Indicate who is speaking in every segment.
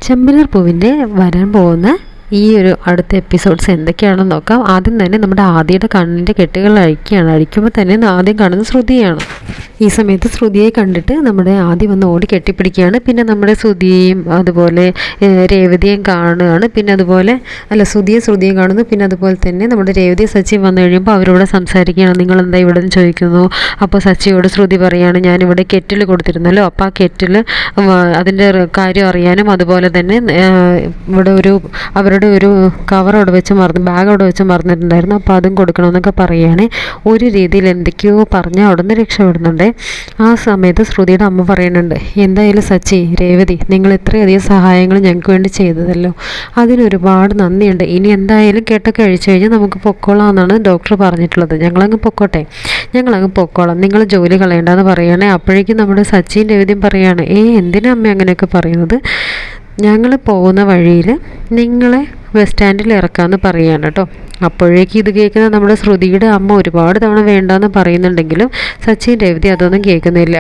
Speaker 1: ചെമ്പനീർ പൂവിൻ്റെ വരാൻ പോകുന്ന ഈ ഒരു അടുത്ത എപ്പിസോഡ്സ് എന്തൊക്കെയാണെന്ന് നോക്കാം. ആദ്യം തന്നെ നമ്മുടെ ആദിയുടെ കണ്ണിൻ്റെ കെട്ടുകൾ അഴിക്കുകയാണ്. അഴിക്കുമ്പോൾ തന്നെ ആദ്യം കാണുന്നത് ശ്രുതിയാണ്. ഈ സമയത്ത് ശ്രുതിയെ കണ്ടിട്ട് നമ്മുടെ ആദി വന്ന് ഓടി കെട്ടിപ്പിടിക്കുകയാണ്. പിന്നെ നമ്മുടെ ശ്രുതിയെയും അതുപോലെ രേവതിയെയും കാണുകയാണ്. പിന്നെ അതുപോലെ ശ്രുതിയും കാണുന്നു. പിന്നെ അതുപോലെ തന്നെ നമ്മുടെ രേവതി സച്ചിൻ വന്നു കഴിയുമ്പോൾ അവരോട് സംസാരിക്കുകയാണ്. നിങ്ങളെന്താ ഇവിടെ നിന്ന് ചോദിക്കുന്നു. അപ്പോൾ സച്ചിയോട് ശ്രുതി പറയുകയാണ്, ഞാനിവിടെ കെറ്റിൽ കൊടുത്തിരുന്നല്ലോ, അപ്പോൾ ആ കെറ്റിൽ അതിൻ്റെ കാര്യം അറിയാനും അതുപോലെ തന്നെ ഇവിടെ അവരുടെ ഒരു കവർ അവിടെ വെച്ച് ബാഗ് അവിടെ വെച്ച് മറന്നിട്ടുണ്ടായിരുന്നു, അപ്പോൾ അതും കൊടുക്കണമെന്നൊക്കെ പറയുകയാണ്. ഒരു രീതിയിൽ എന്തൊക്കെയോ പറഞ്ഞ് അവിടെ നിന്ന് രക്ഷപ്പെടുന്നുണ്ട്. ആ സമയത്ത് ശ്രുതിയുടെ അമ്മ പറയുന്നുണ്ട്, എന്തായാലും സച്ചി, രേവതി, നിങ്ങൾ ഇത്രയധികം സഹായങ്ങൾ ഞങ്ങൾക്ക് വേണ്ടി ചെയ്തതല്ലോ, അതിനൊരുപാട് നന്ദിയുണ്ട്. ഇനി എന്തായാലും കെട്ടൊക്കെ അഴിച്ചു കഴിഞ്ഞാൽ നമുക്ക് പൊക്കോളാം എന്നാണ് ഡോക്ടർ പറഞ്ഞിട്ടുള്ളത്. ഞങ്ങളങ്ങ് പൊക്കോളാം, നിങ്ങൾ ജോലി കളയണ്ടെന്ന് പറയുകയാണെ. അപ്പോഴേക്കും നമ്മുടെ സച്ചിൻ രേവതിയും പറയുകയാണ്, എന്തിനാ അമ്മ അങ്ങനെയൊക്കെ പറയുന്നത്, ഞങ്ങൾ പോകുന്ന വഴിയിൽ നിങ്ങളെ ബസ് സ്റ്റാൻഡിൽ ഇറക്കാമെന്ന് പറയുകയാണ് കേട്ടോ. അപ്പോഴേക്കും ഇത് കേൾക്കുന്ന നമ്മുടെ ശ്രുതിയുടെ അമ്മ ഒരുപാട് തവണ വേണ്ടാന്ന് പറയുന്നുണ്ടെങ്കിലും സച്ചി രേവതി അതൊന്നും കേൾക്കുന്നില്ല.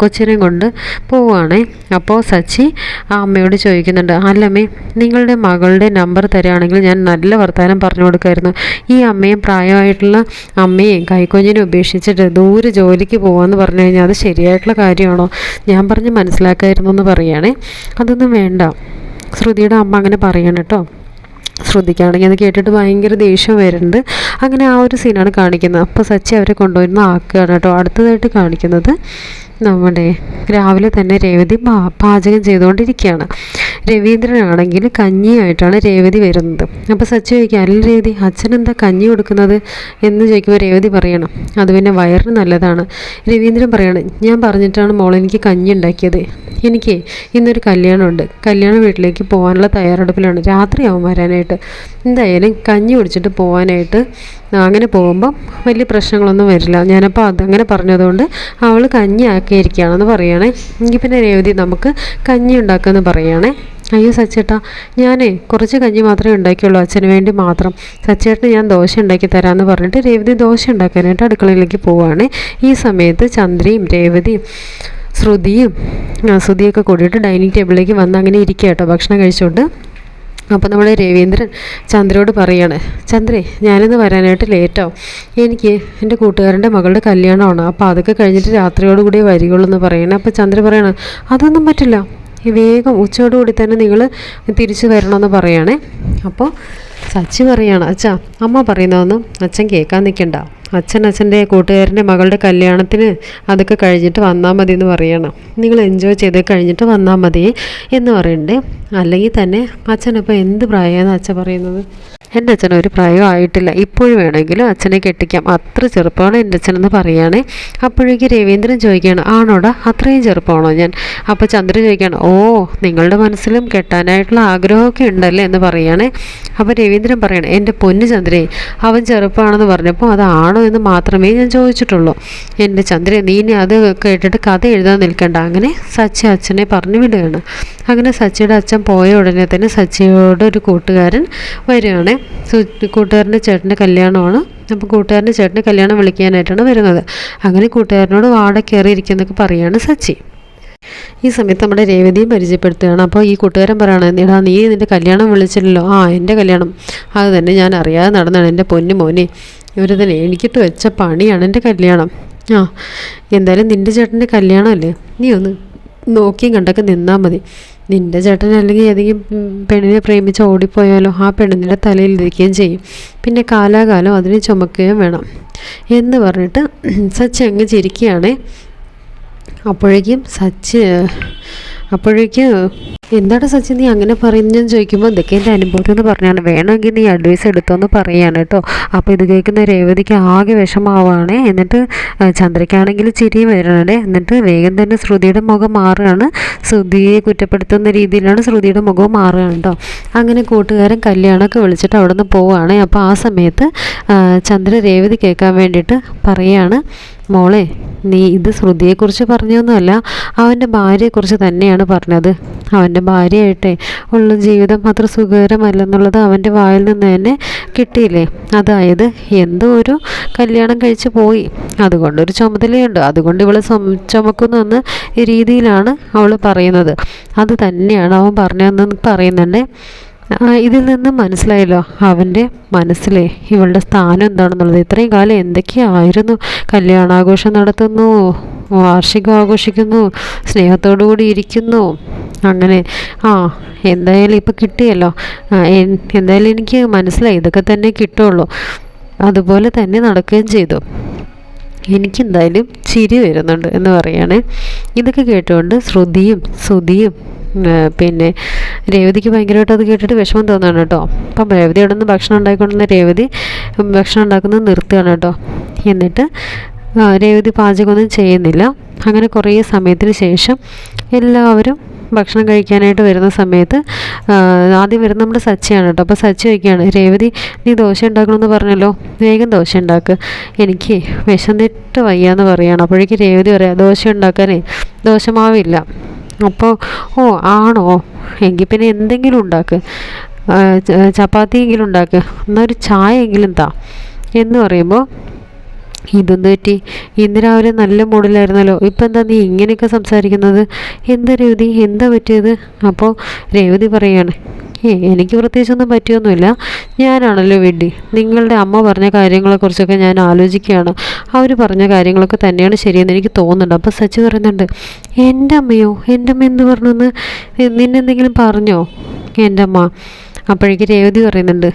Speaker 1: കൊച്ചിനെയും കൊണ്ട് പോവുകയാണേ. അപ്പോൾ സച്ചി ആ അമ്മയോട് ചോദിക്കുന്നുണ്ട്, അല്ലമ്മേ, നിങ്ങളുടെ മകളുടെ നമ്പർ തരികയാണെങ്കിൽ ഞാൻ നല്ല വർത്തമാനം പറഞ്ഞു കൊടുക്കുമായിരുന്നു. ഈ അമ്മയും പ്രായമായിട്ടുള്ള അമ്മയും കൈക്കൊഞ്ഞിനെ ഉപേക്ഷിച്ചിട്ട് ദൂരെ ജോലിക്ക് പോകാമെന്ന് പറഞ്ഞു കഴിഞ്ഞാൽ അത് ശരിയായിട്ടുള്ള കാര്യമാണോ, ഞാൻ പറഞ്ഞ് മനസ്സിലാക്കായിരുന്നു എന്ന് പറയുകയാണേ. അതൊന്നും വേണ്ട, ശ്രുതിയുടെ അമ്മ അങ്ങനെ പറയണം കേട്ടോ. ശ്രുതിക്കാണെങ്കിൽ അത് കേട്ടിട്ട് ഭയങ്കര ദേഷ്യം വരുന്നുണ്ട്. അങ്ങനെ ആ ഒരു സീനാണ് കാണിക്കുന്നത്. അപ്പോൾ സച്ചി അവരെ കൊണ്ടുവരുന്ന ആക്കുകയാണ് കേട്ടോ. അടുത്തതായിട്ട് കാണിക്കുന്നത് നമ്മുടെ രാവിലെ തന്നെ രേവതി പാചകം ചെയ്തുകൊണ്ടിരിക്കുകയാണ്. രവീന്ദ്രനാണെങ്കിൽ കഞ്ഞിയായിട്ടാണ് രേവതി വരുന്നത്. അപ്പോൾ സച്ചി ചോദിക്കുക, അല്ല രേവതി, അച്ഛനെന്താ കഞ്ഞി കൊടുക്കുന്നത് എന്ന് ചോദിക്കുമ്പോൾ രേവതി പറയണം, അത് പിന്നെ വയറിന് നല്ലതാണ്. രവീന്ദ്രൻ പറയണം, ഞാൻ പറഞ്ഞിട്ടാണ് മോൾ എനിക്ക് കഞ്ഞി ഉണ്ടാക്കിയത്. എനിക്ക് ഇന്നൊരു കല്യാണമുണ്ട്, കല്യാണ വീട്ടിലേക്ക് പോകാനുള്ള തയ്യാറെടുപ്പിലാണ്, രാത്രിയാവും വരാനായിട്ട്. എന്തായാലും കഞ്ഞി കുടിച്ചിട്ട് പോകാനായിട്ട് അങ്ങനെ പോകുമ്പം വലിയ പ്രശ്നങ്ങളൊന്നും വരില്ല. ഞാനപ്പോൾ അതങ്ങനെ പറഞ്ഞതുകൊണ്ട് അവൾ കഞ്ഞി ആക്കിയിരിക്കുകയാണെന്ന് പറയുകയാണേ. എങ്കിൽ പിന്നെ രേവതി നമുക്ക് കഞ്ഞി ഉണ്ടാക്കുമെന്ന് പറയുകയാണേ. അയ്യോ സച്ചേട്ടാ, ഞാനേ കുറച്ച് കഞ്ഞി മാത്രമേ ഉണ്ടാക്കിയുള്ളൂ, അച്ഛന് വേണ്ടി മാത്രം. സച്ചേട്ടന് ഞാൻ ദോശ ഉണ്ടാക്കി തരാമെന്ന് പറഞ്ഞിട്ട് രേവതി ദോശ ഉണ്ടാക്കാനായിട്ട് അടുക്കളയിലേക്ക് പോവുകയാണ്. ഈ സമയത്ത് ചന്ദ്രയും രേവതിയും ശ്രുതിയൊക്കെ കൂടിയിട്ട് ഡൈനിങ് ടേബിളിലേക്ക് വന്ന് അങ്ങനെ ഇരിക്കുക കേട്ടോ, ഭക്ഷണം കഴിച്ചുകൊണ്ട്. അപ്പോൾ നമ്മുടെ രവീന്ദ്രൻ ചന്ദ്രയോട് പറയാണ്, ചന്ദ്രേ, ഞാനിന്ന് വരാനായിട്ട് ലേറ്റാവും, എനിക്ക് എൻ്റെ കൂട്ടുകാരൻ്റെ മകളുടെ കല്യാണമാണ്, അപ്പോൾ അതൊക്കെ കഴിഞ്ഞിട്ട് രാത്രിയോടുകൂടി വരികയുള്ളൂ എന്ന് പറയണേ. അപ്പോൾ ചന്ദ്ര പറയണം, അതൊന്നും പറ്റില്ല, വേഗം ഉച്ചയോടുകൂടി തന്നെ നിങ്ങൾ തിരിച്ചു വരണമെന്ന് പറയുകയാണേ. അപ്പോൾ സച്ചി പറയാണ്, അച്ഛാ, അമ്മ പറയുന്നതൊന്നും അച്ഛൻ കേൾക്കാൻ നിൽക്കണ്ട, അച്ഛൻ്റെ കൂട്ടുകാരൻ്റെ മകളുടെ കല്യാണത്തിന് അതൊക്കെ കഴിഞ്ഞിട്ട് വന്നാൽ മതി എന്ന് പറയണം, നിങ്ങൾ എൻജോയ് ചെയ്ത് കഴിഞ്ഞിട്ട് വന്നാൽ മതി എന്ന് പറയണ്ടേ. അല്ലെങ്കിൽ തന്നെ അച്ഛനിപ്പോൾ എന്ത് പ്രായമാണ് അച്ഛൻ പറയുന്നത്, എൻ്റെ അച്ഛൻ ഒരു പ്രായം ആയിട്ടില്ല, ഇപ്പോഴും വേണമെങ്കിലും അച്ഛനെ കെട്ടിക്കാം, അത്ര ചെറുപ്പമാണ് എൻ്റെ അച്ഛനെന്ന് പറയുകയാണ്. അപ്പോഴേക്ക് രവീന്ദ്രൻ ചോദിക്കുകയാണ്, ആണോടാ, അത്രയും ചെറുപ്പമാണോ ഞാൻ? അപ്പോൾ ചന്ദ്ര ചോദിക്കുകയാണ്, നിങ്ങളുടെ മനസ്സിലും കെട്ടാനായിട്ടുള്ള ആഗ്രഹമൊക്കെ ഉണ്ടല്ലേ എന്ന് പറയുകയാണ്. അപ്പോൾ രവീന്ദ്രൻ പറയണം, എൻ്റെ പൊന്നു ചന്ദ്രേ, അവൻ ചെറുപ്പമാണെന്ന് പറഞ്ഞപ്പോൾ അതാണോ എന്ന് മാത്രമേ ഞാൻ ചോദിച്ചിട്ടുള്ളൂ. എൻ്റെ ചന്ദ്രേ, നീ അത് കേട്ടിട്ട് കഥ എഴുതാൻ നിൽക്കണ്ട. അങ്ങനെ സച്ചി അച്ഛനെ പറഞ്ഞു വിടുകയാണ്. അങ്ങനെ സച്ചിയുടെ അച്ഛൻ പോയ ഉടനെ തന്നെ സച്ചിയോട് ഒരു കൂട്ടുകാരൻ വരികയാണ്. കൂട്ടുകാരൻ്റെ ചേട്ടൻ്റെ കല്യാണമാണ്. അപ്പോൾ കൂട്ടുകാരൻ്റെ ചേട്ടൻ്റെ കല്യാണം വിളിക്കാനായിട്ടാണ് വരുന്നത്. അങ്ങനെ കൂട്ടുകാരനോട് വാട കയറിയിരിക്കുന്നൊക്കെ പറയുകയാണ് സച്ചി. ഈ സമയത്ത് നമ്മുടെ രേവതിയും പരിചയപ്പെടുത്തുകയാണ്. അപ്പോൾ ഈ കൂട്ടുകാരൻ പറയുകയാണ്, എടാ, നീ നിൻ്റെ കല്യാണം വിളിച്ചില്ലല്ലോ. എൻ്റെ കല്യാണം അത് തന്നെ ഞാൻ അറിയാതെ നടന്നാണ്, എൻ്റെ പൊന്നു മോനെ, ഇവർ തന്നെ എനിക്കിട്ട് വെച്ച പണിയാണ് എൻ്റെ കല്യാണം. എന്തായാലും നിൻ്റെ ചേട്ടൻ്റെ കല്യാണമല്ലേ, നീ ഒന്ന് നോക്കിയും കണ്ടൊക്കെ നിന്നാൽ മതി. നിൻ്റെ ചേട്ടൻ അല്ലെങ്കിൽ ഏതെങ്കിലും പെണ്ണിനെ പ്രേമിച്ച് ഓടിപ്പോയാലോ ആ പെണ്ണിൻ്റെ തലയിൽ ഇരിക്കുകയും ചെയ്യും, പിന്നെ കാലാകാലം അതിനെ ചുമക്കുകയും വേണം എന്ന് പറഞ്ഞിട്ട് സച്ചി അങ്ങ് ചിരിക്കുകയാണ്. അപ്പോഴേക്കും എന്താണ് സച്ചി നീ അങ്ങനെ പറയുന്നതെന്ന് ചോദിക്കുമ്പോൾ ഇതൊക്കെ എൻ്റെ അനുഭവത്തിൽ നിന്ന് പറഞ്ഞാണ്, വേണമെങ്കിൽ നീ അഡ്വൈസ് എടുത്തോന്ന് പറയുകയാണ് കേട്ടോ. അപ്പോൾ ഇത് കേൾക്കുന്ന രേവതിക്ക് ആകെ വിഷമാവുകയാണ്. എന്നിട്ട് ചന്ദ്രയ്ക്കാണെങ്കിൽ ചിരി വരണേ. എന്നിട്ട് വേഗം തന്നെ ശ്രുതിയുടെ മുഖം മാറുകയാണ്. ശ്രുതിയെ കുറ്റപ്പെടുത്തുന്ന രീതിയിലാണ് ശ്രുതിയുടെ മുഖം മാറുകയാണ് കേട്ടോ. അങ്ങനെ കൂട്ടുകാരൻ കല്യാണമൊക്കെ വിളിച്ചിട്ട് അവിടെ നിന്ന് പോവുകയാണ്. അപ്പോൾ ആ സമയത്ത് ചന്ദ്ര രേവതി കേൾക്കാൻ വേണ്ടിയിട്ട് പറയുകയാണ്, മോളെ, നീ ഇത് ശ്രുതിയെക്കുറിച്ച് പറഞ്ഞൊന്നുമല്ല, അവൻ്റെ ഭാര്യയെക്കുറിച്ച് തന്നെയാണ് പറഞ്ഞത്. അവൻ്റെ ഭാര്യയായിട്ടേ ഉള്ള ജീവിതം അത്ര സുഖകരമല്ലെന്നുള്ളത് അവൻ്റെ വായിൽ നിന്ന് തന്നെ കിട്ടിയില്ലേ, അതായത് എന്തോ ഒരു കല്യാണം കഴിച്ച് പോയി, അതുകൊണ്ടൊരു ചുമതലയുണ്ട്, അതുകൊണ്ട് ഇവളെ ചുമക്കുന്നു എന്ന രീതിയിലാണ് അവൾ പറയുന്നത്. അത് തന്നെയാണ് അവൻ പറഞ്ഞതെന്ന് പറയുന്നുണ്ട്. ഇതിൽ നിന്ന് മനസ്സിലായല്ലോ അവൻ്റെ മനസ്സിലെ ഇവളുടെ സ്ഥാനം എന്താണെന്നുള്ളത്. ഇത്രയും കാലം എന്തൊക്കെയായിരുന്നു, കല്യാണാഘോഷം നടത്തുന്നു, വാർഷികം ആഘോഷിക്കുന്നു, സ്നേഹത്തോടു കൂടി ഇരിക്കുന്നു, അങ്ങനെ എന്തായാലും ഇപ്പം കിട്ടിയല്ലോ, എന്തായാലും എനിക്ക് മനസ്സിലായി ഇതൊക്കെ തന്നെ കിട്ടുള്ളൂ, അതുപോലെ തന്നെ നടക്കുകയും ചെയ്തു. എനിക്കെന്തായാലും ചിരി വരുന്നുണ്ട് എന്ന് പറയാണ്. ഇതൊക്കെ കേട്ടുകൊണ്ട് ശ്രുതിയും പിന്നെ രേവതിക്ക് ഭയങ്കരമായിട്ട് അത് കേട്ടിട്ട് വിഷമം തോന്നുകയാണ് കേട്ടോ. അപ്പം രേവതി അവിടെ നിന്ന് ഭക്ഷണം ഉണ്ടാക്കിക്കൊണ്ടിരുന്ന രേവതി ഭക്ഷണം ഉണ്ടാക്കുന്നത് നിർത്തുകയാണ് കേട്ടോ. എന്നിട്ട് രേവതി പാചകമൊന്നും ചെയ്യുന്നില്ല. അങ്ങനെ കുറേ സമയത്തിന് ശേഷം എല്ലാവരും ഭക്ഷണം കഴിക്കാനായിട്ട് വരുന്ന സമയത്ത് ആദ്യം വരുന്ന നമ്മുടെ സച്ചിയാണ് കേട്ടോ. അപ്പോൾ സച്ചി വയ്ക്കുകയാണ്, രേവതി നീ ദോശ ഉണ്ടാക്കണമെന്ന് പറഞ്ഞല്ലോ, വേഗം ദോശ ഉണ്ടാക്കുക, എനിക്ക് വിശന്നിട്ട് വയ്യാന്ന് പറയുകയാണ്. അപ്പോഴേക്ക് രേവതി പറയാം, ദോശ ഉണ്ടാക്കാനേ ദോശമാവില്ല. അപ്പോൾ ആണോ, എങ്കിൽ പിന്നെ എന്തെങ്കിലും ഉണ്ടാക്ക്, ചപ്പാത്തി എങ്കിലും ഉണ്ടാക്ക്, എന്നാൽ ഒരു ചായ എങ്കിലും താ എന്ന് പറയുമ്പോൾ ഇതൊന്നും പറ്റി, ഇന്ന് രാവിലെ നല്ല മൂഡിലായിരുന്നല്ലോ, ഇപ്പം എന്താ നീ ഇങ്ങനെയൊക്കെ സംസാരിക്കുന്നത്, എന്താ രേവതി എന്താ പറ്റിയത്? അപ്പോൾ രേവതി പറയാണ്, എനിക്ക് പ്രത്യേകിച്ചൊന്നും പറ്റിയൊന്നുമില്ല, ഞാനാണല്ലോ വിഡ്ഢി, നിങ്ങളുടെ അമ്മ പറഞ്ഞ കാര്യങ്ങളെക്കുറിച്ചൊക്കെ ഞാൻ ആലോചിക്കുകയാണ്, അവർ പറഞ്ഞ കാര്യങ്ങളൊക്കെ തന്നെയാണ് ശരിയെന്ന് എനിക്ക് തോന്നുന്നുണ്ട്. അപ്പോൾ സച്ചി പറയുന്നുണ്ട്, എൻ്റെ അമ്മയോ, എൻ്റെ അമ്മ എന്ത് പറഞ്ഞെന്ന്, നിന്നെന്തെങ്കിലും പറഞ്ഞോ എൻ്റെ അമ്മ? അപ്പോഴേക്ക് രേവതി പറയുന്നുണ്ട്,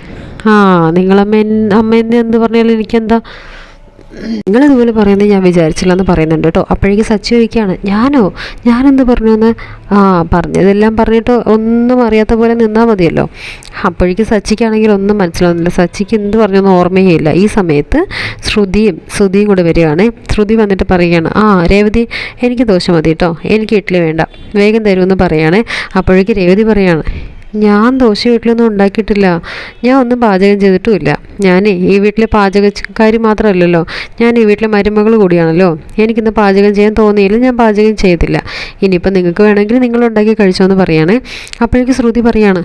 Speaker 1: അമ്മ എന്ത് പറഞ്ഞാലും എനിക്കെന്താ, നിങ്ങളിതുപോലെ പറയുന്നത് ഞാൻ വിചാരിച്ചില്ല എന്ന് പറയുന്നുണ്ട് കേട്ടോ. അപ്പോഴേക്ക് സച്ചി ചോദിക്കുകയാണ്, ഞാനെന്ത് പറഞ്ഞു എന്ന്? പറഞ്ഞതെല്ലാം പറഞ്ഞിട്ട് ഒന്നും അറിയാത്ത പോലെ നിന്നാൽ മതിയല്ലോ. അപ്പോഴേക്ക് സച്ചിക്കാണെങ്കിൽ ഒന്നും മനസ്സിലാവുന്നില്ല, സച്ചിക്ക് എന്ത് പറഞ്ഞൊന്നും ഓർമ്മയില്ല. ഈ സമയത്ത് ശ്രുതിയും കൂടെ വരികയാണ്. ശ്രുതി വന്നിട്ട് പറയുകയാണ്, രേവതി എനിക്ക് ദോശ മതി കേട്ടോ, എനിക്ക് ഇഡ്ഡലി വേണ്ട, വേഗം തരുമെന്ന് പറയുകയാണ്. അപ്പോഴേക്ക് രേവതി പറയാണ്, ഞാൻ ദോശ വീട്ടിലൊന്നും ഉണ്ടാക്കിയിട്ടില്ല, ഞാൻ ഒന്നും പാചകം ചെയ്തിട്ടുമില്ല, ഞാൻ ഈ വീട്ടിലെ പാചകക്കാരി മാത്രമല്ലല്ലോ, ഞാൻ ഈ വീട്ടിലെ മരുമകൾ കൂടിയാണല്ലോ, എനിക്കിന്ന് പാചകം ചെയ്യാൻ തോന്നിയില്ല, ഞാൻ പാചകം ചെയ്തില്ല, ഇനിയിപ്പോൾ നിങ്ങൾക്ക് വേണമെങ്കിൽ നിങ്ങൾ ഉണ്ടാക്കി കഴിച്ചോ എന്ന് പറയാണ്. അപ്പോഴേക്ക് ശ്രുതി പറയാണ്,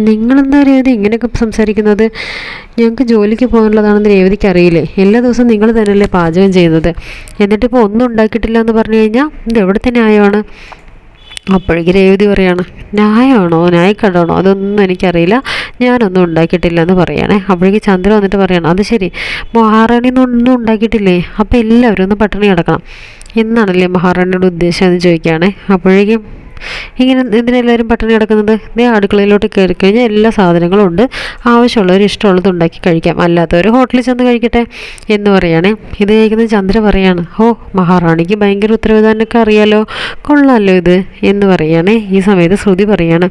Speaker 1: നിങ്ങളെന്താ രേവതി ഇങ്ങനെയൊക്കെ സംസാരിക്കുന്നത്, ഞങ്ങൾക്ക് ജോലിക്ക് പോകാനുള്ളതാണെന്ന് രേവതിക്ക് അറിയില്ലേ, എല്ലാ ദിവസവും നിങ്ങൾ തന്നെയല്ലേ പാചകം ചെയ്യുന്നത്, എന്നിട്ടിപ്പോൾ ഒന്നും ഉണ്ടാക്കിയിട്ടില്ല എന്ന് പറഞ്ഞു കഴിഞ്ഞാൽ ഇത് എവിടെ തന്നെ ആയതാണ്? അപ്പോഴേക്ക് രേവതി പറയാണ്, ന്യായക്കടമാണോ, അതൊന്നും എനിക്കറിയില്ല, ഞാനൊന്നും ഉണ്ടാക്കിയിട്ടില്ല എന്ന് പറയുകയാണേ. അപ്പോഴേക്ക് ചന്ദ്ര വന്നിട്ട് പറയണം, അത് ശരി, മഹാറാണിന്നൊന്നും ഉണ്ടാക്കിയിട്ടില്ലേ, അപ്പോൾ എല്ലാവരും ഒന്ന് പട്ടിണി കിടക്കണം എന്നാണല്ലേ മഹാറാണിയുടെ ഉദ്ദേശം എന്ന് ചോദിക്കുകയാണേ. അപ്പോഴേക്കും ഇങ്ങനെ എന്തിനെല്ലാവരും പട്ടിണി കിടക്കുന്നത്, അടുക്കളയിലോട്ട് കയറി കഴിഞ്ഞാൽ എല്ലാ സാധനങ്ങളും ഉണ്ട്, ആവശ്യമുള്ളവർ ഇഷ്ടമുള്ളത് ഉണ്ടാക്കി കഴിക്കാം, അല്ലാത്തവർ ഹോട്ടലിൽ ചെന്ന് കഴിക്കട്ടെ എന്ന് പറയുകയാണേ. ഇത് കേൾക്കുന്നത് ചന്ദ്ര പറയാണ്, മഹാറാണിക്ക് ഭയങ്കര ഉത്തരവാദിത്തമൊക്കെ അറിയാലോ, കൊള്ളാമല്ലോ ഇത് എന്ന് പറയുകയാണേ. ഈ സമയത്ത് ശ്രുതി പറയാണ്,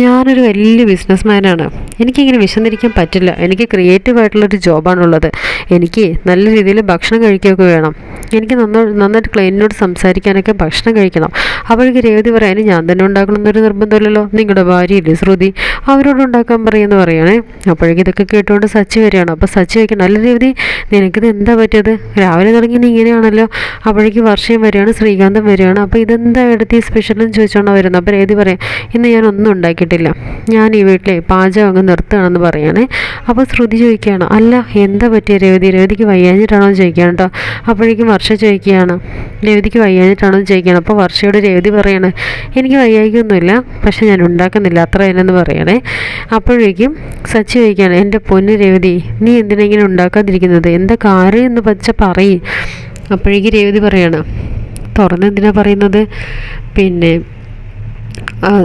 Speaker 1: ഞാനൊരു വലിയ ബിസിനസ്മാനാണ്, എനിക്കിങ്ങനെ വിശന്നിരിക്കാൻ പറ്റില്ല, എനിക്ക് ക്രിയേറ്റീവായിട്ടുള്ളൊരു ജോബാണുള്ളത്, എനിക്ക് നല്ല രീതിയിൽ ഭക്ഷണം കഴിക്കുകയൊക്കെ വേണം, എനിക്ക് നന്നായിട്ട് ക്ലയൻറ്റിനോട് സംസാരിക്കാനൊക്കെ ഭക്ഷണം കഴിക്കണം. അപ്പോഴേക്ക് രേവതി പറയാൻ, ഞാൻ തന്നെ ഉണ്ടാക്കണമെന്നൊരു നിർബന്ധമില്ലല്ലോ, നിങ്ങളുടെ ഭാര്യയില്ലേ ശ്രുതി, അവരോട് ഉണ്ടാക്കാൻ പറയുമെന്ന് പറയണേ. അപ്പോഴേക്കും ഇതൊക്കെ കേട്ടുകൊണ്ട് സച്ചി വരികയാണ്. അപ്പോൾ സച്ചി വയ്ക്കണം, നല്ല രേവതി നിനക്കിത് എന്താ പറ്റിയത്, രാവിലെ തുടങ്ങി നീ ഇങ്ങനെയാണല്ലോ. അപ്പോഴേക്ക് വർഷയും വരികയാണ്, ശ്രീകാന്തം വരികയാണ്. അപ്പോൾ ഇതെന്താ എടുത്ത് ഈ സ്പെഷ്യലും ചോദിച്ചുകൊണ്ടാണ് വരുന്നത്. അപ്പോൾ രേവതി പറയാം, ഇന്ന് ഞാൻ ഒന്നും ഉണ്ടാക്കിയിട്ടില്ല, ഞാൻ ഈ വീട്ടിലെ പാചകം അങ്ങ് നിർത്തുകയാണെന്ന് പറയണേ. അപ്പോൾ ശ്രുതി ചോദിക്കുകയാണ്, അല്ല എന്താ പറ്റിയ രേവതിക്ക് വയ്യാഞ്ഞിട്ടാണോ എന്ന് ചോദിക്കുകയാണ് കേട്ടോ. അപ്പോഴേക്കും വർഷ ചോദിക്കുകയാണ്, രേവതിക്ക് വയ്യാഞ്ഞിട്ടാണോ എന്ന് ചോദിക്കുകയാണ്. അപ്പോൾ വർഷയോട് രേവതി പറയാണ്, എനിക്ക് വയ്യായിക്കൊന്നുമില്ല, പക്ഷെ ഞാൻ ഉണ്ടാക്കുന്നില്ല, അത്ര എന്നു പറയണേ. അപ്പോഴേക്കും സച്ചി ചോദിക്കുകയാണ്, എൻ്റെ പൊന്ന് രേവതി നീ എന്തിനാ ഇങ്ങനെ ഉണ്ടാക്കാതിരിക്കുന്നത്, എന്താ കാര്യം എന്ന് പറയും. അപ്പോഴേക്ക് രേവതി പറയാണ്, തുറന്നെന്തിനാ പറയുന്നത്, പിന്നെ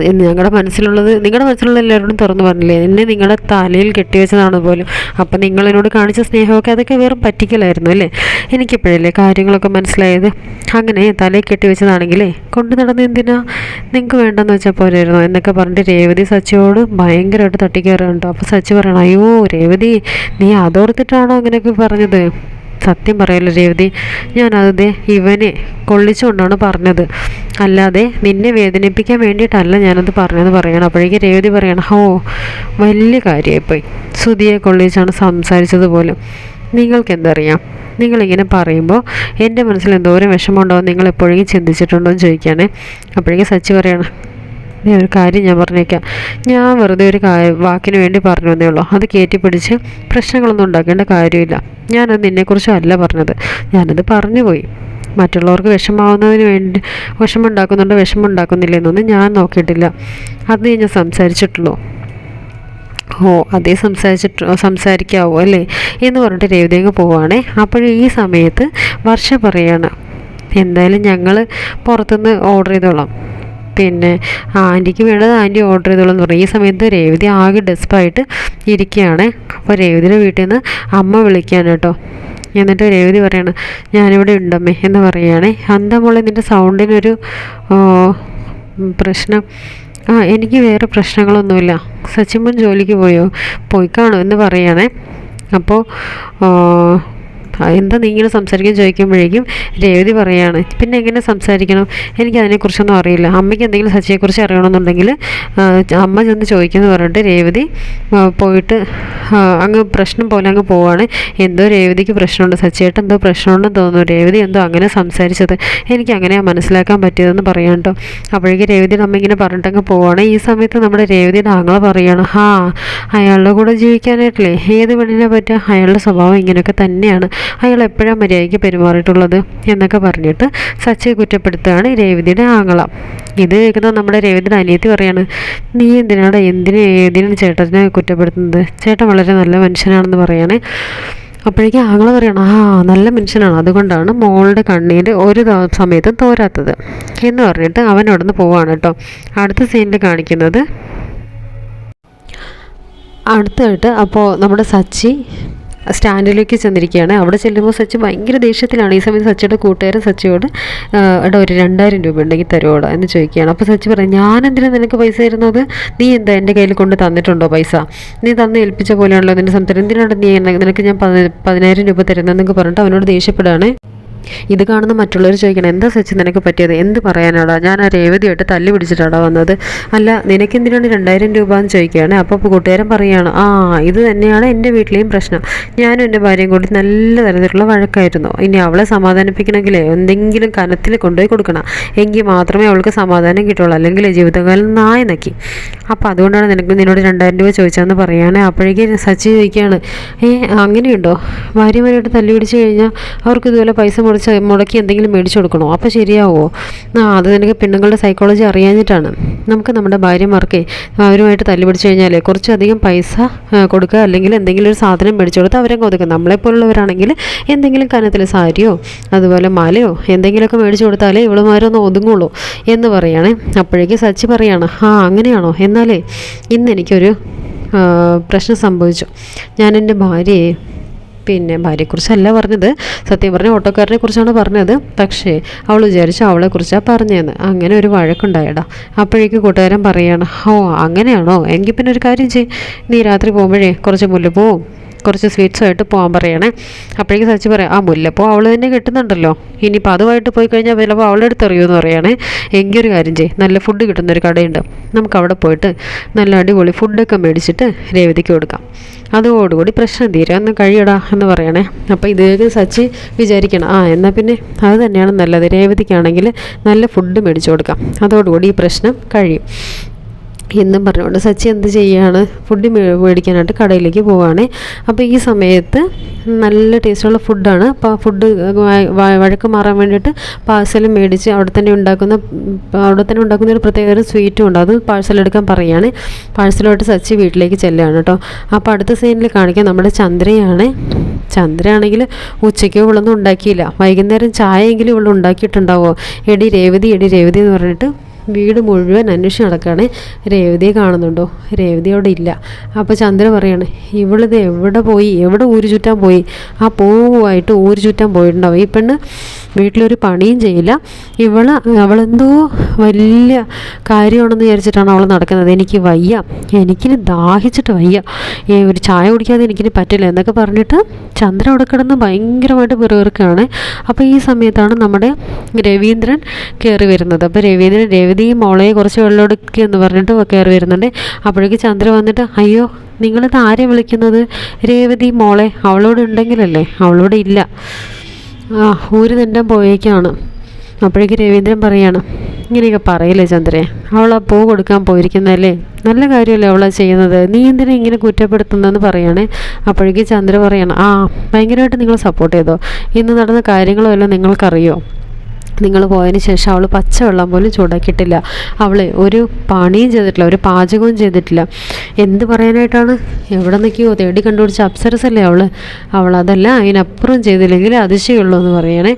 Speaker 1: നിങ്ങളുടെ മനസ്സിലുള്ള എല്ലാവരോടും തുറന്നു പറഞ്ഞില്ലേ, എന്നെ നിങ്ങളുടെ തലയിൽ കെട്ടിവെച്ചതാണ് പോലും, അപ്പം നിങ്ങളെന്നോട് കാണിച്ച സ്നേഹമൊക്കെ അതൊക്കെ വെറും പറ്റിക്കലായിരുന്നു അല്ലേ, എനിക്കിപ്പോഴല്ലേ കാര്യങ്ങളൊക്കെ മനസ്സിലായത്, അങ്ങനെ തലയിൽ കെട്ടിവെച്ചതാണെങ്കിലേ കൊണ്ട് നടന്ന് എന്തിനാ, നിങ്ങൾക്ക് വേണ്ടെന്ന് വെച്ചാൽ പോരായിരുന്നു എന്നൊക്കെ പറഞ്ഞിട്ട് രേവതി സച്ചിയോട് ഭയങ്കരമായിട്ട് തട്ടിക്കയറുന്നുണ്ടോ. അപ്പോൾ സച്ചി പറയണം, അയ്യോ രേവതി നീ അതോർത്തിട്ടാണോ അങ്ങനെയൊക്കെ പറഞ്ഞത്, സത്യം പറയല്ലോ രേവതി, ഞാനത് ഇവനെ കൊള്ളിച്ചുകൊണ്ടാണ് പറഞ്ഞത്, അല്ലാതെ നിന്നെ വേദനിപ്പിക്കാൻ വേണ്ടിയിട്ടല്ല ഞാനത് പറഞ്ഞതെന്ന് പറയണം. അപ്പോഴേക്കും രേവതി പറയണം, വലിയ കാര്യമായിപ്പോയി, ശ്രുതിയെ കൊള്ളിച്ചാണ് സംസാരിച്ചത് പോലും, നിങ്ങൾക്ക് എന്തറിയാം, നിങ്ങളിങ്ങനെ പറയുമ്പോൾ എൻ്റെ മനസ്സിൽ എന്തോരം വിഷമമുണ്ടാവും നിങ്ങൾ എപ്പോഴെങ്കിലും ചിന്തിച്ചിട്ടുണ്ടോ എന്ന് ചോദിക്കുകയാണേ. അപ്പോഴേക്കും സച്ചി പറയണം, നീ ഒരു കാര്യം ഞാൻ പറഞ്ഞേക്കാം, ഞാൻ വെറുതെ ഒരു വാക്കിന് വേണ്ടി പറഞ്ഞു എന്നേ ഉള്ളൂ. അത് കയറ്റിപ്പിടിച്ച് പ്രശ്നങ്ങളൊന്നും ഉണ്ടാക്കേണ്ട കാര്യമില്ല. ഞാനത് നിന്നെക്കുറിച്ചും അല്ല പറഞ്ഞത്, ഞാനത് പറഞ്ഞു പോയി. മറ്റുള്ളവർക്ക് വിഷമാവുന്നതിന് വേണ്ടി വിഷമം ഉണ്ടാക്കുന്നുണ്ടോ വിഷമം ഉണ്ടാക്കുന്നില്ലെന്നൊന്നും ഞാൻ നോക്കിയിട്ടില്ല. അത് ഞാൻ സംസാരിച്ചിട്ടുള്ളൂ. ഓ, അതേ സംസാരിക്കാവോ അല്ലേ എന്ന് പറഞ്ഞിട്ട് രേവതി അങ്ങ് പോവുകയാണേ. അപ്പോഴും ഈ സമയത്ത് വർഷ പറയാണ്, എന്തായാലും ഞങ്ങൾ പുറത്തുനിന്ന് ഓർഡർ ചെയ്തോളാം, പിന്നെ ആൻറ്റിക്ക് വേണ്ടത് ആൻറ്റി ഓർഡർ ചെയ്തോളാം എന്ന് പറഞ്ഞു. ഈ സമയത്ത് രേവതി ആകെ ഡെസ്പായിട്ട് ഇരിക്കുകയാണ്. അപ്പോൾ രേവതിയുടെ വീട്ടിൽ നിന്ന് അമ്മ വിളിക്കാൻ കേട്ടോ. എന്നിട്ട് രേവതി പറയാണ്, ഞാനിവിടെ ഉണ്ടമ്മേ എന്ന് പറയുകയാണേ. എന്താ മോളെ നിൻ്റെ സൗണ്ടിനൊരു പ്രശ്നം? എനിക്ക് വേറെ പ്രശ്നങ്ങളൊന്നുമില്ല. സച്ചിമോൻ ജോലിക്ക് പോയി കാണും എന്ന് പറയുകയാണേ. അപ്പോൾ എന്താ നീ ഇങ്ങനെ സംസാരിക്കാൻ ചോദിക്കുമ്പോഴേക്കും രേവതി പറയാണ്, പിന്നെ എങ്ങനെ സംസാരിക്കണം, എനിക്കതിനെക്കുറിച്ചൊന്നും അറിയില്ല. അമ്മയ്ക്ക് എന്തെങ്കിലും സച്ചിയെക്കുറിച്ച് അറിയണമെന്നുണ്ടെങ്കിൽ അമ്മ ചെന്ന് ചോദിക്കുമെന്ന് പറഞ്ഞിട്ട് രേവതി പോയിട്ട് അങ്ങ് പ്രശ്നം പോലെ അങ്ങ് പോവാണ്. എന്തോ രേവതിക്ക് പ്രശ്നമുണ്ട്, സച്ചിയായിട്ട് എന്തോ പ്രശ്നമുണ്ടെന്ന് തോന്നുന്നു. രേവതി എന്തോ അങ്ങനെ സംസാരിച്ചത് എനിക്ക് അങ്ങനെയാണ് മനസ്സിലാക്കാൻ പറ്റിയതെന്ന് പറയാം കേട്ടോ. അപ്പോഴേക്കും രേവതിയുടെ അമ്മ ഇങ്ങനെ പറഞ്ഞിട്ടങ്ങ് പോവാണ്. ഈ സമയത്ത് നമ്മുടെ രേവതിയുടെ ആങ്ങളെ പറയാണ്, അയാളുടെ കൂടെ ജീവിക്കാനായിട്ടില്ലേ ഏത് പെണ്ണിനെ പറ്റുക, അയാളുടെ സ്വഭാവം ഇങ്ങനെയൊക്കെ തന്നെയാണ്, അയാൾ എപ്പോഴാണ് മര്യാദയ്ക്ക് പെരുമാറിയിട്ടുള്ളത് എന്നൊക്കെ പറഞ്ഞിട്ട് സച്ചിയെ കുറ്റപ്പെടുത്തുകയാണ് രേവതിയുടെ ആങ്ങള. ഇത് കേൾക്കുന്നത് നമ്മുടെ രേവതിയുടെ അനിയത്തി പറയാണ്, നീ ഏതിനാണ് ചേട്ടനെ കുറ്റപ്പെടുത്തുന്നത്, ചേട്ടൻ വളരെ നല്ല മനുഷ്യനാണെന്ന് പറയാണ്. അപ്പോഴേക്കും ആങ്ങളെ പറയണം, നല്ല മനുഷ്യനാണ്, അതുകൊണ്ടാണ് മോളുടെ കണ്ണീര് ഒരു സമയത്തും തോരാത്തത് എന്ന് പറഞ്ഞിട്ട് അവൻ അവിടെ നിന്ന് പോവാണ് കേട്ടോ. അടുത്ത സീനിൽ കാണിക്കുന്നത് അടുത്തായിട്ട് അപ്പോൾ നമ്മുടെ സച്ചി സ്റ്റാൻഡിലേക്ക് ചെന്നിരിക്കുകയാണ്. അവിടെ ചെല്ലുമ്പോൾ സച്ചി ഭയങ്കര ദേഷ്യത്തിലാണ്. ഈ സമയത്ത് സച്ചിയുടെ കൂട്ടുകാരൻ സച്ചിയോട് എടാ ഒരു 2000 രൂപ ഉണ്ടെങ്കിൽ തരുമോടാ എന്ന് ചോദിക്കുകയാണ്. അപ്പോൾ സച്ചി പറയും, ഞാനെന്തിനാണ് നിനക്ക് പൈസ തരുന്നത്, നീ എന്താ എൻ്റെ കയ്യിൽ കൊണ്ട് തന്നിട്ടുണ്ടോ പൈസ, നീ തന്ന് ഏൽപ്പിച്ച പോലെയാണല്ലോ നിൻ്റെ സംസാരം, എന്തിനാണ് നിനക്ക് ഞാൻ 10,000 രൂപ തരുന്നതെന്നൊക്കെ പറഞ്ഞിട്ട് അവനോട് ദേഷ്യപ്പെടുകയാണ്. ഇത് കാണുന്ന മറ്റുള്ളവർ ചോദിക്കണം, എന്താ സച്ചി നിനക്ക് പറ്റിയത്, എന്ത് പറയാനാടാ, ഞാൻ ആ രേവതിയായിട്ട് തല്ലി പിടിച്ചിട്ടാടാ വന്നത്, അല്ല നിനക്കെന്തിനാണ് 2000 രൂപ എന്ന് ചോദിക്കുകയാണ്. അപ്പോൾ കൂട്ടുകാരൻ പറയുകയാണ്, ഇത് തന്നെയാണ് എൻ്റെ വീട്ടിലെയും പ്രശ്നം, ഞാനും എൻ്റെ ഭാര്യയും കൂടി നല്ല തരത്തിലുള്ള വഴക്കായിരുന്നു, ഇനി അവളെ സമാധാനിപ്പിക്കണമെങ്കിൽ എന്തെങ്കിലും കനത്തിൽ കൊണ്ടുപോയി കൊടുക്കണം, എങ്കിൽ മാത്രമേ അവൾക്ക് സമാധാനം കിട്ടുള്ളൂ, അല്ലെങ്കിൽ ജീവിതകാലം നായ നക്കി, അപ്പോൾ അതുകൊണ്ടാണ് നിന്നോട് 2000 രൂപ ചോദിച്ചതെന്ന് പറയുകയാണ്. അപ്പോഴേക്കും സച്ചി ചോദിക്കുകയാണ്, അങ്ങനെയുണ്ടോ, ഭാര്യമാരായിട്ട് തല്ലി പിടിച്ച് കഴിഞ്ഞാൽ അവർക്ക് ഇതുപോലെ പൈസ മുടക്കി എന്തെങ്കിലും മേടിച്ചു കൊടുക്കണോ, അപ്പോൾ ശരിയാവുമോ, അത് നിനക്ക് പെണ്ണുങ്ങളുടെ സൈക്കോളജി അറിയാഞ്ഞിട്ടാണ്, നമുക്ക് നമ്മുടെ ഭാര്യമാർക്ക് അവരുമായിട്ട് തല്ലി പിടിച്ചു കഴിഞ്ഞാൽ കുറച്ചധികം പൈസ കൊടുക്കുക, അല്ലെങ്കിൽ എന്തെങ്കിലും ഒരു സാധനം മേടിച്ചു കൊടുത്ത് അവരെ കൊടുക്കുക, നമ്മളെപ്പോലുള്ളവരാണെങ്കിൽ എന്തെങ്കിലും കനത്തിൽ സാരിയോ അതുപോലെ മാലയോ എന്തെങ്കിലുമൊക്കെ മേടിച്ചു കൊടുത്താലേ ഇവളുമാരൊന്ന് ഒതുങ്ങുള്ളൂ എന്ന് പറയുകയാണ്. അപ്പോഴേക്കും സച്ചി പറയാണ്, അങ്ങനെയാണോ, എന്നാലേ ഇന്ന് എനിക്കൊരു പ്രശ്നം സംഭവിച്ചു, ഞാൻ എൻ്റെ ഭാര്യയെക്കുറിച്ചല്ല പറഞ്ഞത്, സത്യം പറഞ്ഞ ഓട്ടോക്കാരനെ കുറിച്ചാണ് പറഞ്ഞത്, പക്ഷേ അവൾ വിചാരിച്ചു അവളെക്കുറിച്ചാണ് പറഞ്ഞതെന്ന്, അങ്ങനെ ഒരു വഴക്കുണ്ടായടാ. അപ്പോഴേക്കും കൂട്ടുകാരൻ പറയാണ്, അങ്ങനെയാണോ, എങ്കിൽ പിന്നെ ഒരു കാര്യം ചെയ്യ്, നീ രാത്രി പോകുമ്പോഴേ കുറച്ച് മുല്ലപ്പൂവും കുറച്ച് സ്വീറ്റ്സുമായിട്ട് പോകാൻ പറയണേ. അപ്പോഴേക്കും സച്ചി പറയാം, മുല്ലപ്പൂ അവൾ തന്നെ കിട്ടുന്നുണ്ടല്ലോ, ഇനിയിപ്പോൾ അതുമായിട്ട് പോയി കഴിഞ്ഞാൽ ചിലപ്പോൾ അവളുടെ അടുത്ത് അറിയുമെന്ന് പറയുകയാണേ. എങ്കിൽ ഒരു കാര്യം ചെയ്യ്, നല്ല ഫുഡ് കിട്ടുന്നൊരു കടയുണ്ട്, നമുക്ക് അവിടെ പോയിട്ട് നല്ല അടിപൊളി ഫുഡൊക്കെ മേടിച്ചിട്ട് രേവതിക്ക് കൊടുക്കാം, അതോടുകൂടി പ്രശ്നം തീരാന്ന് കഴിയടാ എന്ന് പറയണേ. അപ്പോൾ ഇതേ സച്ചി വിചാരിക്കണം, എന്നാൽ പിന്നെ അത് തന്നെയാണ് നല്ലത്, രേവതിക്കാണെങ്കിൽ നല്ല ഫുഡ് മേടിച്ചു കൊടുക്കാം, അതോടുകൂടി ഈ പ്രശ്നം കഴിയും എന്നും പറഞ്ഞുകൊണ്ട് സച്ചി എന്ത് ചെയ്യുകയാണ്, ഫുഡ് മേടിക്കാനായിട്ട് കടയിലേക്ക് പോവുകയാണ്. അപ്പോൾ ഈ സമയത്ത് നല്ല ടേസ്റ്റുള്ള ഫുഡാണ്. അപ്പോൾ ആ ഫുഡ് വഴക്ക് മാറാൻ വേണ്ടിയിട്ട് പാഴ്സലും മേടിച്ച് അവിടെ തന്നെ ഉണ്ടാക്കുന്ന ഒരു പ്രത്യേക ഒരു സ്വീറ്റും ഉണ്ട്, അത് പാഴ്സലെടുക്കാൻ പറയുകയാണ്. പാഴ്സലുമായിട്ട് സച്ചി വീട്ടിലേക്ക് ചെല്ലുകയാണ് കേട്ടോ. അപ്പോൾ അടുത്ത സീനിൽ കാണിക്കാൻ നമ്മുടെ ചന്ദ്രയാണെങ്കിൽ ഉച്ചയ്ക്ക് ഇവളൊന്നും ഉണ്ടാക്കിയില്ല, വൈകുന്നേരം ചായ എങ്കിലും ഇവൾ ഉണ്ടാക്കിയിട്ടുണ്ടാവുമോ, എടി രേവതി എന്ന് പറഞ്ഞിട്ട് വീട് മുഴുവൻ അന്വേഷിച്ച് നടക്കുകയാണ്. രേവതിയെ കാണുന്നുണ്ടോ, രേവതി അവിടെ ഇല്ല. അപ്പോൾ ചന്ദ്ര പറയാണ്, ഇവളിത് എവിടെ ഊര് ചുറ്റാൻ പോയി, ആ പൂവായിട്ട് ഊര് ചുറ്റാൻ പോയിട്ടുണ്ടാവും, ഈ പെണ്ണ് വീട്ടിലൊരു പണിയും ചെയ്യില്ല, അവളെന്തോ വലിയ കാര്യമാണെന്ന് വിചാരിച്ചിട്ടാണ് അവൾ നടക്കുന്നത്, എനിക്ക് വയ്യ, എനിക്കിനി ദാഹിച്ചിട്ട് വയ്യ, ഒരു ചായ കുടിക്കാതെ എനിക്കിനി പറ്റില്ല എന്നൊക്കെ പറഞ്ഞിട്ട് ചന്ദ്ര അവിടെ കിടന്ന് ഭയങ്കരമായിട്ട് പിറുപിറുക്കുകയാണ്. അപ്പോൾ ഈ സമയത്താണ് നമ്മുടെ രവീന്ദ്രൻ കയറി വരുന്നത്. അപ്പോൾ രേവതി മോളെ കുറച്ച് വെള്ളം എടുക്കുക എന്ന് പറഞ്ഞിട്ട് കയറി വരുന്നുണ്ട്. അപ്പോഴേക്ക് ചന്ദ്ര വന്നിട്ട്, അയ്യോ നിങ്ങളിത് ആരെ വിളിക്കുന്നത്, രേവതി മോളെ അവളോട് ഉണ്ടെങ്കിലല്ലേ, അവളോട് ഇല്ല, ഊര് തന്നെ പോയേക്കാണ്. അപ്പോഴേക്ക് രവീന്ദ്രൻ പറയാണ്, ഇങ്ങനെയൊക്കെ പറയില്ലേ ചന്ദ്രേ? അവൾ ആ പൂ കൊടുക്കാൻ പോയിരിക്കുന്നതല്ലേ, നല്ല കാര്യമല്ലേ അവളാ ചെയ്യുന്നത്, നീ എന്തിനാ ഇങ്ങനെ കുറ്റപ്പെടുത്തുന്നതെന്ന് പറയാണ്. അപ്പോഴേക്കും ചന്ദ്ര പറയാണ്, ആ ഭയങ്കരമായിട്ട് നിങ്ങൾ സപ്പോർട്ട് ചെയ്തോ, ഇന്ന് നടന്ന കാര്യങ്ങളും എല്ലാം നിങ്ങൾക്കറിയോ? നിങ്ങൾ പോയതിന് ശേഷം അവൾ പച്ചവെള്ളം പോലും ചൂടാക്കിയിട്ടില്ല, അവൾ ഒരു പണിയും ചെയ്തിട്ടില്ല, ഒരു പാചകവും ചെയ്തിട്ടില്ല. എന്ത് പറയാനായിട്ടാണ്? എവിടെ നിൽക്കുകയോ തേടി കണ്ടുപിടിച്ച അപ്സരസല്ലേ അവൾ അതല്ല അതിനപ്പുറം ചെയ്തില്ലെങ്കിൽ അതിശയുള്ളൂ എന്ന് പറയണേ.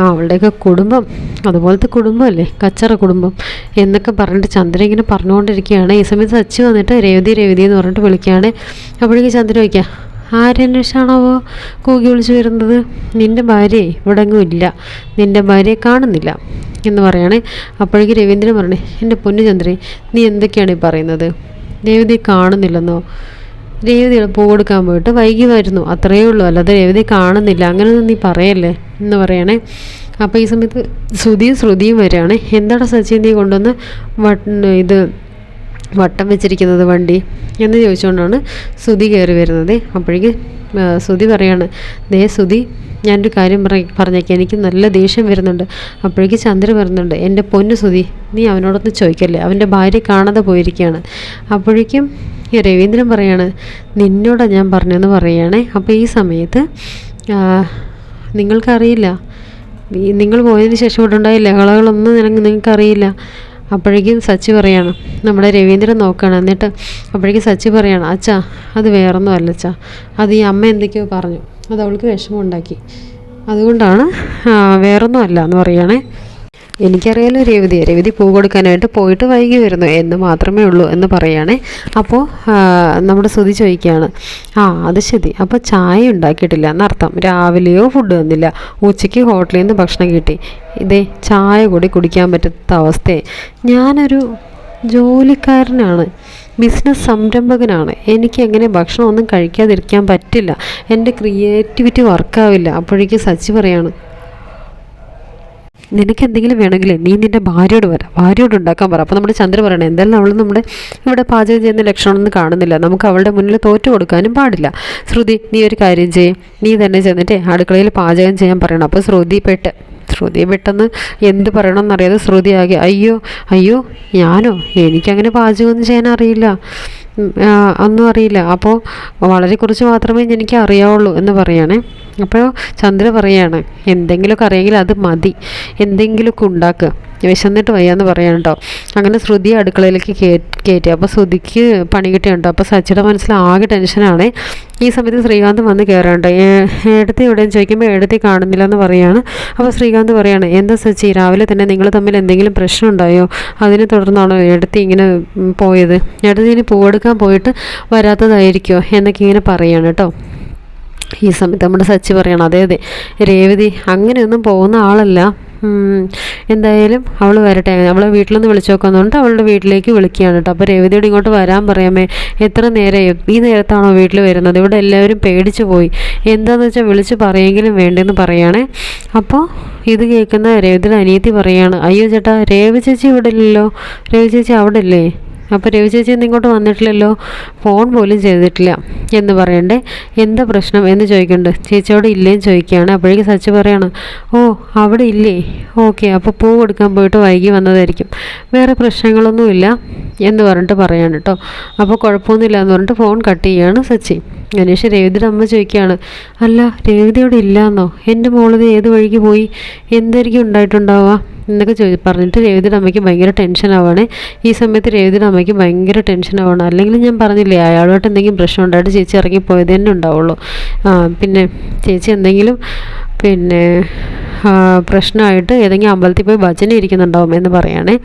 Speaker 1: അവളുടെയൊക്കെ കുടുംബം അതുപോലത്തെ കുടുംബമല്ലേ, കച്ചറ കുടുംബം എന്നൊക്കെ പറഞ്ഞിട്ട് ചന്ദ്ര ഇങ്ങനെ പറഞ്ഞുകൊണ്ടിരിക്കുകയാണ്. ഈ സമയത്ത് സച്ചി വന്നിട്ട് രേവതി രേവതി എന്ന് പറഞ്ഞിട്ട് വിളിക്കുകയാണ്. അപ്പോഴേക്കും ചന്ദ്ര വയ്ക്കുക, ആരന്വേഷണമാവോ കൂകി വിളിച്ച് വരുന്നത്? നിൻ്റെ ഭാര്യയെ ഇവിടെ എങ്ങും ഇല്ല, നിൻ്റെ ഭാര്യയെ കാണുന്നില്ല എന്ന് പറയണേ. അപ്പോഴേക്ക് രവീന്ദ്രൻ പറഞ്ഞേ, എൻ്റെ പൊന്നു ചന്ദ്രേ, നീ എന്തൊക്കെയാണ് ഈ പറയുന്നത്? രേവതി കാണുന്നില്ലെന്നോ? രേവതി പൂ കൊടുക്കാൻ പോയിട്ട് വൈകി വരുന്നു, അത്രയേ ഉള്ളൂ, അല്ലാതെ രേവതി കാണുന്നില്ല അങ്ങനെയൊന്നും നീ പറയല്ലേ എന്ന് പറയണേ. അപ്പോൾ ഈ സമയത്ത് ശ്രുതിയും വരികയാണ്. എന്താണ് സച്ചിൻ നീ കൊണ്ടുവന്ന് ഇത് വട്ടം വെച്ചിരിക്കുന്നത് വണ്ടി എന്ന് ചോദിച്ചുകൊണ്ടാണ് ശ്രുതി കയറി വരുന്നത്. അപ്പോഴേക്ക് ശ്രുതി പറയാണ്, ദേ ശ്രുതി, ഞാനൊരു കാര്യം പറഞ്ഞേക്കാം, എനിക്ക് നല്ല ദേഷ്യം വരുന്നുണ്ട്. അപ്പോഴേക്ക് ചന്ദ്ര പറയുന്നുണ്ട്, എൻ്റെ പൊന്നു ശ്രുതി, നീ അവനോടൊന്ന് ചോദിക്കല്ലേ, അവൻ്റെ ഭാര്യ കാണാതെ പോയിരിക്കുകയാണ്. അപ്പോഴേക്കും രവീന്ദ്രൻ പറയാണ്, നിന്നോടാണ് ഞാൻ പറഞ്ഞതെന്ന് പറയുകയാണേ. അപ്പോൾ ഈ സമയത്ത് നിങ്ങൾക്കറിയില്ല, നിങ്ങൾ പോയതിന് ശേഷം ഇവിടെ ഉണ്ടായ ലഹളകളൊന്നും നിങ്ങൾക്കറിയില്ല. അപ്പോഴേക്കും സച്ചി പറയാണ്, നമ്മുടെ രവീന്ദ്രൻ നോക്കുകയാണ്. എന്നിട്ട് അപ്പോഴേക്കും സച്ചി പറയാണ്, അച്ഛാ അത് വേറൊന്നും അല്ല അച്ഛാ, അത് ഈ അമ്മ എന്തൊക്കെയോ പറഞ്ഞു, അത് അവൾക്ക് വിഷമം ഉണ്ടാക്കി, അതുകൊണ്ടാണ്, വേറൊന്നും അല്ല എന്ന് പറയുകയാണേ. എനിക്കറിയാലോ രേവതി പൂ കൊടുക്കാനായിട്ട് പോയിട്ട് വൈകി വരുന്നു എന്ന് മാത്രമേ ഉള്ളൂ എന്ന് പറയുകയാണേ. അപ്പോൾ നമ്മുടെ ശ്രുതി ചോദിക്കുകയാണ്, അത് ശരി, അപ്പോൾ ചായ ഉണ്ടാക്കിയിട്ടില്ല എന്നർത്ഥം, രാവിലെയോ ഫുഡ് തന്നില്ല, ഉച്ചയ്ക്ക് ഹോട്ടലിൽ നിന്ന് ഭക്ഷണം കിട്ടി, ഇതേ ചായ കൂടി കുടിക്കാൻ പറ്റാത്ത അവസ്ഥയെ. ഞാനൊരു ജോലിക്കാരനാണ്, ബിസിനസ് സംരംഭകനാണ്, എനിക്ക് എങ്ങനെ ഭക്ഷണം ഒന്നും കഴിക്കാതിരിക്കാൻ പറ്റില്ല, എൻ്റെ ക്രിയേറ്റിവിറ്റി വർക്കാവില്ല. അപ്പോഴേക്കും സച്ചി പറയാണ്, നിനക്ക് എന്തെങ്കിലും വേണമെങ്കിൽ നീ നിൻ്റെ ഭാര്യയോട് ഉണ്ടാക്കാൻ പറ. അപ്പോൾ നമ്മുടെ ചന്ദ്ര പറയണം, എന്തായാലും നമ്മൾ നമ്മുടെ ഇവിടെ പാചകം ചെയ്യുന്ന ലക്ഷണമൊന്നും കാണുന്നില്ല, നമുക്ക് അവളുടെ മുന്നിൽ തോറ്റു കൊടുക്കാനും പാടില്ല. ശ്രുതി, നീ ഒരു കാര്യം ചെയ്യ്, നീ തന്നെ ചെന്നിട്ട് അടുക്കളയിൽ പാചകം ചെയ്യാൻ പറയണം. അപ്പോൾ ശ്രുതി പെട്ടെന്ന് എന്ത് പറയണമെന്നറിയാതെ ശ്രുതി ആകെ, അയ്യോ ഞാനോ, എനിക്കങ്ങനെ പാചകമൊന്നും ചെയ്യാൻ അറിയില്ല, ഒന്നും അറിയില്ല, അപ്പോൾ വളരെ കുറച്ച് മാത്രമേ എനിക്ക് അറിയാവുള്ളൂ എന്ന് പറയണേ. അപ്പോൾ ചന്ദ്ര പറയാണ്, എന്തെങ്കിലുമൊക്കെ അറിയെങ്കിൽ അത് മതി, എന്തെങ്കിലുമൊക്കെ ഉണ്ടാക്കുക, വിശന്നിട്ട് വയ്യാന്ന് പറയാൻ കേട്ടോ. അങ്ങനെ ശ്രുതി അടുക്കളയിലേക്ക് കയറ്റി. അപ്പോൾ ശ്രുതിക്ക് പണി കിട്ടിയുണ്ടോ. അപ്പോൾ സച്ചിയുടെ മനസ്സിൽ ആകെ ടെൻഷനാണ്. ഈ സമയത്ത് ശ്രീകാന്ത് വന്ന് കയറാണ്ട്, എടുത്തി എവിടെയും ചോദിക്കുമ്പോൾ എടുത്തി കാണുന്നില്ല എന്ന് പറയാണ്. അപ്പോൾ ശ്രീകാന്ത് പറയാണ്, എന്താ സച്ചി, രാവിലെ തന്നെ നിങ്ങൾ തമ്മിൽ എന്തെങ്കിലും പ്രശ്നം ഉണ്ടായോ, അതിനെ തുടർന്നാണോ എടുത്തി ഇങ്ങനെ പോയത്, എടുത്തി ഇനി പൂവെടുക്കാൻ പോയിട്ട് വരാത്തതായിരിക്കുമോ എന്നൊക്കെ ഇങ്ങനെ പറയാണ് കേട്ടോ. ഈ സമയത്ത് നമ്മുടെ സച്ചി പറയണം, അതെ രേവതി അങ്ങനെയൊന്നും പോകുന്ന ആളല്ല, എന്തായാലും അവൾ വരട്ടെ, അവളെ വീട്ടിലൊന്ന് വിളിച്ചു നോക്കാന്നുകൊണ്ട് അവളുടെ വീട്ടിലേക്ക് വിളിക്കുകയാണ് കേട്ടോ. അപ്പോൾ രേവതിയോട് ഇങ്ങോട്ട് വരാൻ പറയാമേ, എത്ര നേരമായി, ഈ നേരത്താണോ വീട്ടിൽ വരുന്നത്, ഇവിടെ എല്ലാവരും പേടിച്ചു പോയി, എന്താണെന്ന് വെച്ചാൽ വിളിച്ച് പറയുമെങ്കിലും വേണ്ടെന്ന് പറയുകയാണേ. അപ്പോൾ ഇത് കേൾക്കുന്ന രേവതിയുടെ അനിയത്തി പറയുകയാണ്, അയ്യോ ചേട്ടാ, രേവതി ചേച്ചി ഇവിടെ ഇല്ലല്ലോ, രേവതി ചേച്ചി അവിടെ ഇല്ലേ, അപ്പോൾ രവി ചേച്ചി ഇങ്ങോട്ട് വന്നിട്ടില്ലല്ലോ, ഫോൺ പോലും ചെയ്തിട്ടില്ല എന്ന് പറയണ്ടേ, എന്താ പ്രശ്നം എന്ന് ചോദിക്കുന്നുണ്ട്. ചേച്ചിയോട് ഇല്ലേന്ന് ചോദിക്കുകയാണ്. അപ്പോഴേക്കും സച്ചി പറയാണ്, അവിടെ ഇല്ലേ, ഓക്കെ, അപ്പോൾ പൂ കൊടുക്കാൻ പോയിട്ട് വൈകി വന്നതായിരിക്കും, വേറെ പ്രശ്നങ്ങളൊന്നുമില്ല എന്ന് പറഞ്ഞിട്ട് പറയാണ് കേട്ടോ. അപ്പോൾ കുഴപ്പമൊന്നുമില്ല എന്ന് പറഞ്ഞിട്ട് ഫോൺ കട്ട് ചെയ്യുകയാണ് സച്ചി. ഗണേഷ് രേവതിയുടെ അമ്മ ചോദിക്കുകയാണ്, അല്ല രേവതി അവിടെ ഇല്ലയെന്നോ, എൻ്റെ മോളത് ഏത് വഴിക്ക് പോയി, എന്തായിരിക്കും ഉണ്ടായിട്ടുണ്ടാവുക എന്നൊക്കെ പറഞ്ഞിട്ട് രേവതിയുടെ അമ്മയ്ക്ക് ഭയങ്കര ടെൻഷൻ ആവുകയാണ്. ഈ സമയത്ത് രേവതിയുടെ അമ്മയ്ക്ക് ഭയങ്കര ടെൻഷൻ ആവുകയാണ്. അല്ലെങ്കിൽ ഞാൻ പറഞ്ഞില്ലേ, അയാളുമായിട്ട് എന്തെങ്കിലും പ്രശ്നം ഉണ്ടായിട്ട് ചേച്ചി ഇറങ്ങിപ്പോയത് തന്നെ ഉണ്ടാവുള്ളൂ, പിന്നെ ചേച്ചി എന്തെങ്കിലും പ്രശ്നമായിട്ട് ഏതെങ്കിലും അമ്പലത്തിൽ പോയി ഭജന ഇരിക്കുന്നുണ്ടാവും എന്ന് പറയുകയാണേ.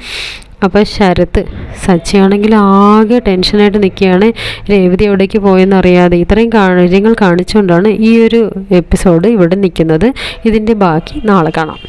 Speaker 1: അപ്പോൾ ശരത്ത് സച്ചിയാണെങ്കിൽ ആകെ ടെൻഷനായിട്ട് നിൽക്കുകയാണ്, രേവതി എവിടേക്ക് പോയെന്ന് അറിയാതെ. ഇത്രയും കാര്യങ്ങൾ കാണിച്ചുകൊണ്ടാണ് ഈ ഒരു എപ്പിസോഡ് ഇവിടെ നിൽക്കുന്നത്. ഇതിൻ്റെ ബാക്കി നാളെ കാണാം.